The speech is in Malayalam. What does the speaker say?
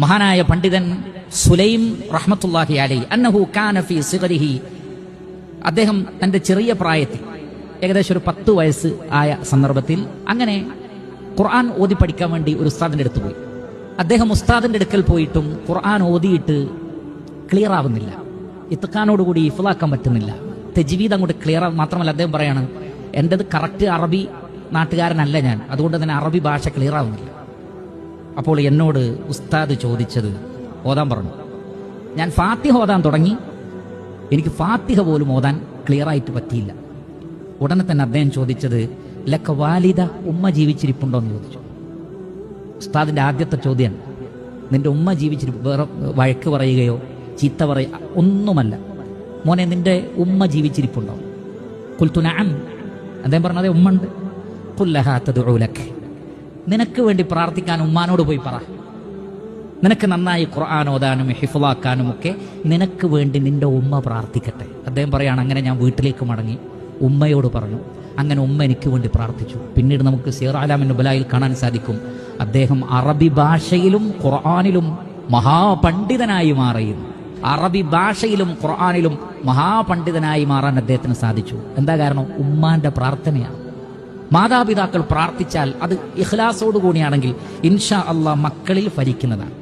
മഹാനായ പണ്ഡിതൻ സുലൈം റഹ്മത്തുള്ളാഹി അലൈഹി അന്നഹു കാന ഫീ സിഗ്രിഹി, അദ്ദേഹം തന്റെ ചെറിയ പ്രായത്തിൽ ഏകദേശം ഒരു 10 വയസ്സ് ആയ സന്ദർഭത്തിൽ അങ്ങനെ ഖുർആൻ ഓതി പഠിക്കാൻ വേണ്ടി ഒരു ഉസ്താദിന്റെ അടുത്ത് പോയി. അദ്ദേഹം ഉസ്താദിന്റെ അടുക്കൽ പോയിട്ടും ഖുർആൻ ഓതിയിട്ട് ക്ലിയർ ആവുന്നില്ല, ഇത്ഖാനോടുകൂടി ഹിഫ്ളാക്കാൻ പറ്റുന്നില്ല, തജ്വീദ് അങ്ങോട്ട് ക്ലിയർ. മാത്രമല്ല അദ്ദേഹം പറയാണ്, എൻ്റെത് കറക്റ്റ് അറബി നാട്ടുകാരനല്ല ഞാൻ, അതുകൊണ്ട് തന്നെ അറബി ഭാഷ ക്ലിയർ ആവുന്നില്ല. അപ്പോൾ എന്നോട് ഉസ്താദ് ചോദിച്ചത് ഓതാൻ പറഞ്ഞു. ഞാൻ ഫാത്തിഹ ഓതാൻ തുടങ്ങി, എനിക്ക് ഫാത്തിഹ പോലും ഓതാൻ ക്ലിയർ ആയിട്ട് പറ്റിയില്ല. ഉടനെ തന്നെ അദ്ദേഹം ചോദിച്ചത്, ലക്ക വാലിദ, ഉമ്മ ജീവിച്ചിരിപ്പുണ്ടോ എന്ന് ചോദിച്ചു. ഉസ്താദിന്റെ ആദ്യത്തെ ചോദ്യം, നിന്റെ ഉമ്മ വേറെ വഴക്ക് പറയുകയോ ചീത്ത പറയുക ഒന്നുമല്ല, മോനെ നിന്റെ ഉമ്മ ജീവിച്ചിരിപ്പുണ്ടോ? ഖുൽതു നഅം, അദ്ദേഹം പറഞ്ഞത് ഉമ്മ ഉണ്ട്. ഖുൽ ലഹാ തദ്ഉ ലക്, നിനക്ക് വേണ്ടി പ്രാർത്ഥിക്കാൻ ഉമ്മാനോട് പോയി പറ. നിനക്ക് നന്നായി ഖുർആൻ ഓതാനും ഹിഫ്ളാക്കാനും ഒക്കെ നിനക്ക് വേണ്ടി നിന്റെ ഉമ്മ പ്രാർത്ഥിക്കട്ടെ. അദ്ദേഹം പറയാണ്, അങ്ങനെ ഞാൻ വീട്ടിലേക്ക് മടങ്ങി ഉമ്മയോട് പറഞ്ഞു. അങ്ങനെ ഉമ്മ എനിക്ക് വേണ്ടി പ്രാർത്ഥിച്ചു. പിന്നീട് നമുക്ക് സിയർ അലാമിൻ നുബലായിൽ കാണാൻ സാധിക്കും, അദ്ദേഹം അറബി ഭാഷയിലും ഖുർആനിലും മഹാപണ്ഡിതനായി മാറിയിരുന്നു. അറബി ഭാഷയിലും ഖുർആനിലും മഹാപണ്ഡിതനായി മാറാൻ അദ്ദേഹത്തിന് സാധിച്ചു. എന്താ കാരണം? ഉമ്മാന്റെ പ്രാർത്ഥനയാണ്. മാതാപിതാക്കൾ പ്രാർത്ഥിച്ചാൽ അത് ഇഖ്ലാസോടുകൂടിയാണെങ്കിൽ ഇൻഷാ അല്ലാഹ് മക്കളിൽ ഫലിക്കുന്നതാണ്.